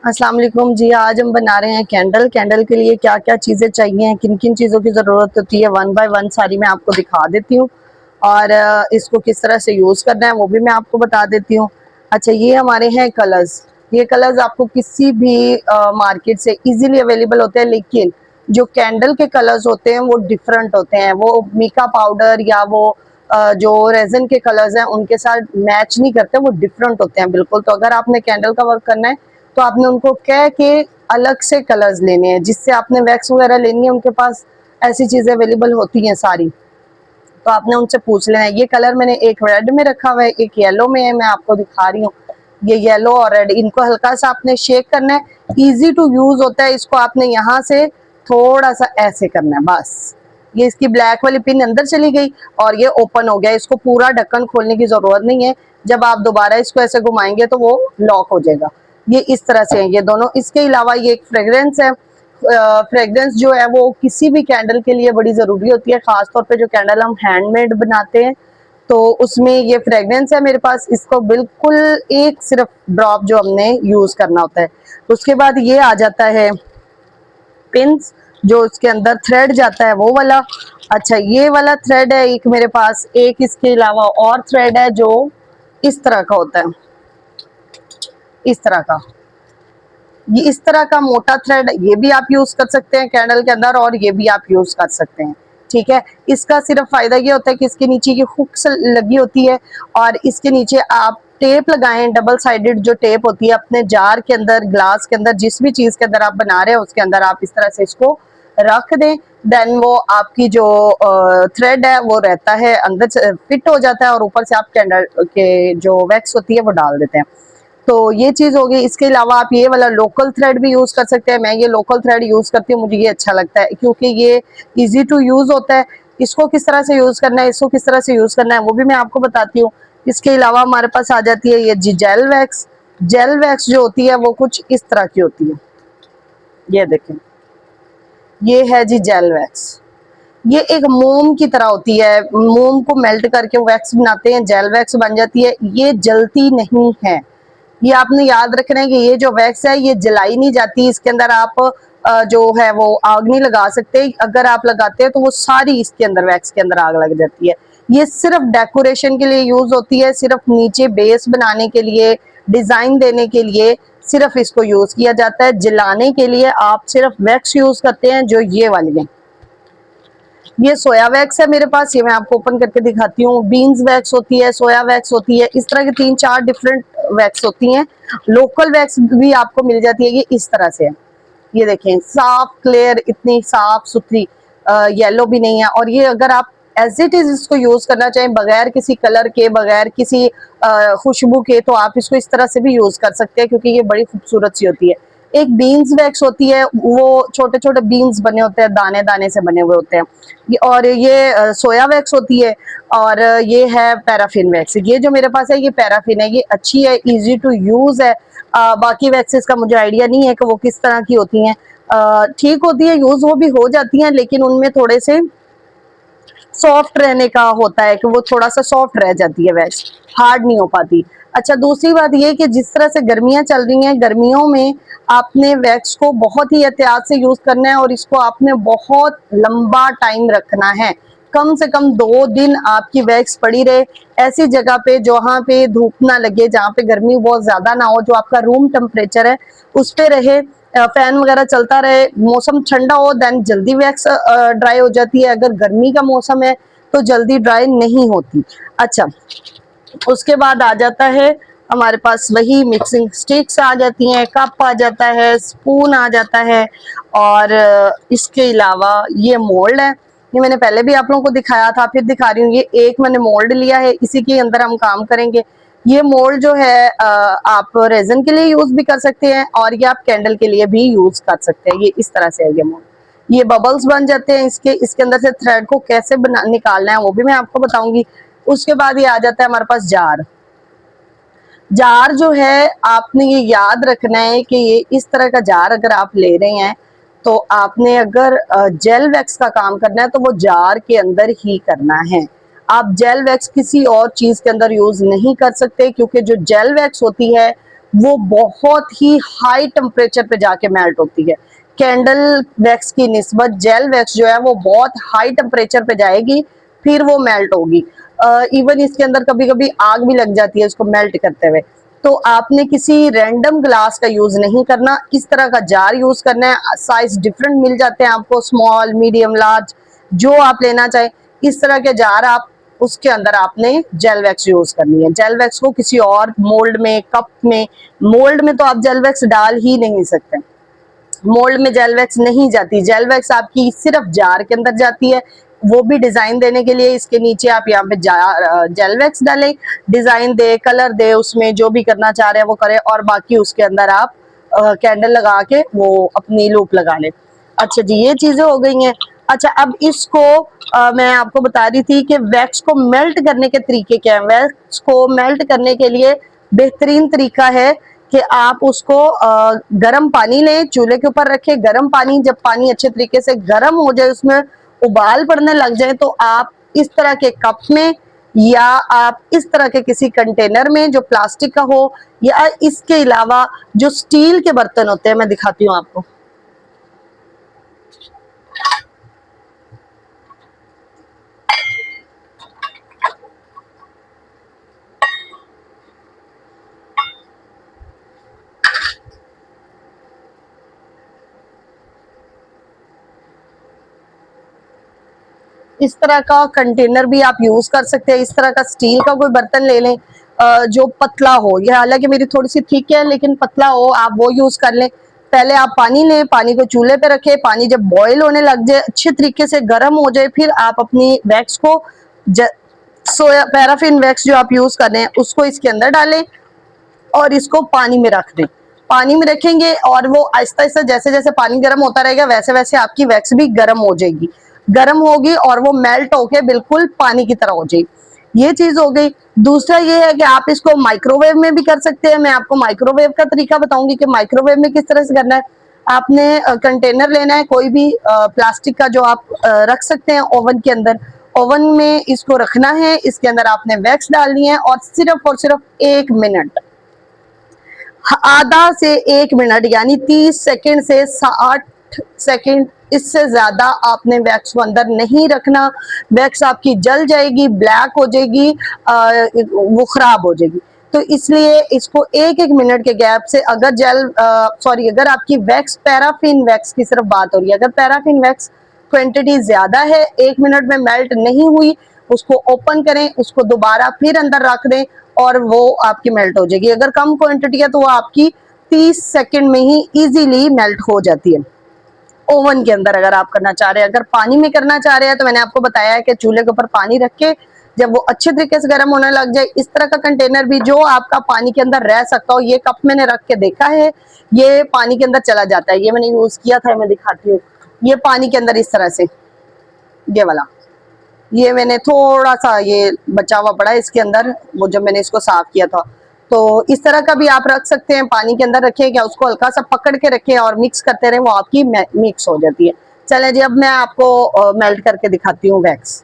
अस्सलाम वालेकुम जी। आज हम बना रहे हैं कैंडल। कैंडल के लिए क्या क्या चीज़ें चाहिए, किन किन चीज़ों की ज़रूरत होती है, वन बाय वन सारी मैं आपको दिखा देती हूँ। और इसको किस तरह से यूज़ करना है वो भी मैं आपको बता देती हूँ। अच्छा, ये हमारे हैं कलर्स। ये कलर्स आपको किसी भी मार्केट से इजीली अवेलेबल होते हैं, लेकिन जो कैंडल के कलर्स होते हैं वो डिफरेंट होते हैं। वो मीका पाउडर या वो जो रेजन के कलर्स हैं उनके साथ मैच नहीं करते, वो डिफरेंट होते हैं बिल्कुल। तो अगर आपने कैंडल का वर्क करना है तो आपने उनको कह के अलग से कलर्स लेने हैं। जिससे आपने वैक्स वगैरह लेनी है, उनके पास ऐसी चीजें अवेलेबल होती हैं सारी, तो आपने उनसे पूछ लेना है। ये कलर मैंने एक रेड में रखा हुआ है, एक येलो में है, मैं आपको दिखा रही हूँ। ये येलो और रेड, इनको हल्का सा आपने शेक करना है। इजी टू यूज होता है। इसको आपने यहाँ से थोड़ा सा ऐसे करना है, बस। ये इसकी ब्लैक वाली पिन अंदर चली गई और ये ओपन हो गया। इसको पूरा ढक्कन खोलने की जरूरत नहीं है। जब आप दोबारा इसको ऐसे घुमाएंगे तो वो लॉक हो जाएगा। ये इस तरह से है ये दोनों। इसके अलावा ये एक फ्रेग्रेंस है। फ्रेग्रेंस जो है वो किसी भी कैंडल के लिए बड़ी जरूरी होती है, खासतौर पे जो कैंडल हम हैंडमेड बनाते हैं तो उसमें ये फ्रेग्रेंस है मेरे पास। इसको बिल्कुल एक सिर्फ ड्रॉप जो हमने यूज करना होता है। उसके बाद ये आ जाता है पिंस, जो इसके अंदर थ्रेड जाता है वो वाला। अच्छा, ये वाला थ्रेड है एक मेरे पास। एक इसके अलावा और थ्रेड है जो इस तरह का होता है, इस तरह का। ये इस तरह का मोटा थ्रेड, ये भी आप यूज कर सकते हैं कैंडल के अंदर, और ये भी आप यूज कर सकते हैं। ठीक है। इसका सिर्फ फायदा ये होता है कि इसके नीचे की हुक्स लगी होती है और इसके नीचे आप टेप लगाएं, डबल साइडेड जो टेप होती है। अपने जार के अंदर, ग्लास के अंदर, जिस भी चीज के अंदर आप बना रहे हैं उसके अंदर आप इस तरह से इसको रख दें। देन वो आपकी जो थ्रेड है वो रहता है अंदर से फिट हो जाता है और ऊपर से आप कैंडल के जो वैक्स होती है वो डाल देते हैं। तो ये चीज होगी। इसके अलावा आप ये वाला लोकल थ्रेड भी यूज कर सकते हैं। मैं ये लोकल थ्रेड यूज करती हूँ, मुझे ये अच्छा लगता है क्योंकि ये इजी टू यूज होता है। इसको किस तरह से यूज करना है, इसको किस तरह से यूज करना है वो भी मैं आपको बताती हूँ। इसके अलावा हमारे पास आ जाती है ये जी जेल वैक्स। जेल वैक्स जो होती है वो कुछ इस तरह की होती है। ये देखें, ये है जी जेल वैक्स। ये एक मोम की तरह होती है। मोम को मेल्ट करके वैक्स बनाते हैं, जेल वैक्स बन जाती है। ये जलती नहीं है। ये आपने याद रखना है कि ये जो वैक्स है ये जलाई नहीं जाती। इसके अंदर आप जो है वो आग नहीं लगा सकते। अगर आप लगाते हैं तो वो सारी इसके अंदर वैक्स के अंदर आग लग जाती है। ये सिर्फ डेकोरेशन के लिए यूज होती है, सिर्फ नीचे बेस बनाने के लिए, डिजाइन देने के लिए सिर्फ इसको यूज किया जाता है। जलाने के लिए आप सिर्फ वैक्स यूज करते हैं जो ये वाली है। ये सोया वैक्स है मेरे पास, ये मैं आपको ओपन करके दिखाती हूँ। बीन्स वैक्स होती है, सोया वैक्स होती है, इस तरह की 3-4 डिफरेंट वैक्स होती हैं। लोकल वैक्स भी आपको मिल जाती है। ये इस तरह से है। ये देखें, साफ क्लियर, इतनी साफ सुथरी, येलो भी नहीं है। और ये अगर आप एज इट इज इसको यूज करना चाहें बगैर किसी कलर के, बगैर किसी खुशबू के, तो आप इसको इस तरह से भी यूज कर सकते हैं क्योंकि ये बड़ी खूबसूरत सी होती है। एक बीन्स वैक्स होती है, वो छोटे छोटे बीन्स बने होते हैं, दाने दाने से बने हुए होते हैं। और ये सोया वैक्स होती है। और ये है पैराफिन वैक्स। ये जो मेरे पास है ये पैराफिन है। ये अच्छी है, इजी टू यूज है। बाकी वैक्सेस का मुझे आइडिया नहीं है कि वो किस तरह की होती हैं। ठीक होती है, यूज वो भी हो जाती हैं, लेकिन उनमें थोड़े से सॉफ्ट रहने का होता है कि वो थोड़ा सा सॉफ्ट रह जाती है, वैक्स हार्ड नहीं हो पाती। अच्छा, दूसरी बात ये कि जिस तरह से गर्मियां चल रही हैं, गर्मियों में आपने वैक्स को बहुत ही एहतियात से यूज करना है और इसको आपने बहुत लंबा टाइम रखना है। कम से कम 2 दिन आपकी वैक्स पड़ी रहे ऐसी जगह पे जहाँ पे धूप ना लगे, जहाँ पे गर्मी बहुत ज्यादा ना हो, जो आपका रूम टेम्परेचर है उस पे रहे, फैन वगैरह चलता रहे, मौसम ठंडा हो, देन जल्दी वैक्स ड्राई हो जाती है। अगर गर्मी का मौसम है तो जल्दी ड्राई नहीं होती। अच्छा, उसके बाद आ जाता है हमारे पास वही मिक्सिंग स्टिक्स आ जाती हैं, कप आ जाता है, स्पून आ जाता है। और इसके अलावा ये मोल्ड है। ये मैंने पहले भी आप लोगों को दिखाया था, फिर दिखा रही हूँ। ये एक मैंने मोल्ड लिया है, इसी के अंदर हम काम करेंगे। ये मोल्ड जो है आप रेजन के लिए यूज भी कर सकते हैं और ये आप कैंडल के लिए भी यूज कर सकते हैं। ये इस तरह से है ये मोल्ड। ये बबल्स बन जाते हैं इसके अंदर से थ्रेड को कैसे निकालना है वो भी मैं आपको बताऊंगी। उसके बाद ये आ जाता है हमारे पास जार। जार जो है आपने ये याद रखना है कि ये इस तरह का जार अगर आप ले रहे हैं तो आपने अगर जेल वैक्स का काम करना है तो वो जार के अंदर ही करना है। आप जेल वैक्स किसी और चीज के अंदर यूज नहीं कर सकते क्योंकि जो जेल वैक्स होती है वो बहुत ही हाई टेम्परेचर पे जाके मेल्ट होती है। कैंडल वैक्स की निस्बत जेल वैक्स जो है वो बहुत हाई टेम्परेचर पे जाएगी, फिर वो मेल्ट होगी। इवन इसके अंदर कभी कभी आग भी लग जाती है इसको मेल्ट करते हुए। तो आपने किसी रैंडम ग्लास का यूज नहीं करना, इस तरह का जार यूज करना है। साइज डिफरेंट मिल जाते हैं आपको, स्मॉल, मीडियम, लार्ज, जो आप लेना चाहें इस तरह के जार आप, उसके अंदर आपने जेल वैक्स यूज करनी है। जेल वैक्स को किसी और मोल्ड में, कप में, मोल्ड में तो आप जेल वैक्स डाल ही नहीं सकते, मोल्ड में जेल वैक्स नहीं जाती। जेल वैक्स आपकी सिर्फ जार के अंदर जाती है, वो भी डिजाइन देने के लिए। इसके नीचे आप यहाँ पे जेल वैक्स डालें, डिजाइन दे, कलर दे, उसमें जो भी करना चाह रहे हैं वो करें, और बाकी उसके अंदर आप कैंडल लगा के वो अपनी लूप लगा लें। अच्छा जी, ये चीजें हो गई हैं। अच्छा, अब इसको मैं आपको बता रही थी कि वैक्स को मेल्ट करने के तरीके क्या है। वैक्स को मेल्ट करने के लिए बेहतरीन तरीका है कि आप उसको गर्म पानी लें, चूल्हे के ऊपर रखें गर्म पानी। जब पानी अच्छे तरीके से गर्म हो जाए, उसमें उबाल पड़ने लग जाए, तो आप इस तरह के कप में या आप इस तरह के किसी कंटेनर में जो प्लास्टिक का हो, या इसके अलावा जो स्टील के बर्तन होते हैं, मैं दिखाती हूँ आपको। इस तरह का कंटेनर भी आप यूज कर सकते हैं। इस तरह का स्टील का कोई बर्तन ले लें जो पतला हो, यह हालांकि मेरी थोड़ी सी थिक है लेकिन पतला हो, आप वो यूज कर लें। पहले आप पानी लें, पानी को चूल्हे पे रखें, पानी जब बॉईल होने लग जाए, अच्छे तरीके से गर्म हो जाए, फिर आप अपनी वैक्स को सोया पैराफिन वैक्स जो आप यूज कर रहे हैं उसको इसके अंदर डालें और इसको पानी में रख दें। पानी में रखेंगे और वो आहिस्ता आहिस्ता जैसे जैसे पानी गर्म होता रहेगा वैसे वैसे आपकी वैक्स भी गर्म हो जाएगी, गर्म होगी और वो मेल्ट होके बिल्कुल पानी की तरह हो जाएगी। ये चीज हो गई। दूसरा ये है कि आप इसको माइक्रोवेव में भी कर सकते हैं। मैं आपको माइक्रोवेव का तरीका बताऊंगी कि माइक्रोवेव में किस तरह से करना है। आपने कंटेनर लेना है कोई भी प्लास्टिक का, जो आप रख सकते हैं ओवन के अंदर। ओवन में इसको रखना है, इसके अंदर आपने वैक्स डालनी है और सिर्फ 1 मिनट, आधा से 1 मिनट, यानी 30 सेकंड से 60 सेकंड, इससे ज्यादा आपने वैक्स को अंदर नहीं रखना। वैक्स आपकी जल जाएगी, ब्लैक हो जाएगी, वो खराब हो जाएगी। तो इसलिए इसको 1-1 मिनट के गैप से, अगर आपकी वैक्स पैराफिन वैक्स की सिर्फ बात हो रही है, अगर पैराफिन वैक्स क्वांटिटी ज्यादा है, 1 मिनट में मेल्ट नहीं हुई, उसको ओपन करें, उसको दोबारा फिर अंदर रख दें और वो आपकी मेल्ट हो जाएगी। अगर कम क्वांटिटी है तो वो आपकी 30 सेकंड में ही इजीली मेल्ट हो जाती है। ओवन के अंदर अगर आप करना चाह रहे हैं, अगर पानी में करना चाह रहे हैं तो मैंने आपको बताया है कि चूल्हे के ऊपर पानी रख के जब वो अच्छे तरीके से गर्म होने लग जाए, इस तरह का कंटेनर भी जो आपका पानी के अंदर रह सकता हो। ये कप मैंने रख के देखा है, ये पानी के अंदर चला जाता है। ये मैंने यूज किया था, मैं दिखाती हूँ। ये पानी के अंदर इस तरह से, ये वाला, ये मैंने थोड़ा सा ये बचा हुआ पड़ा है इसके अंदर, वो जब मैंने इसको साफ किया था। तो इस तरह का भी आप रख सकते हैं, पानी के अंदर रखें, क्या उसको हल्का सा पकड़ के रखें और मिक्स करते रहे, वो आपकी मिक्स हो जाती है। चले जी, अब मैं आपको मेल्ट करके दिखाती हूँ वैक्स।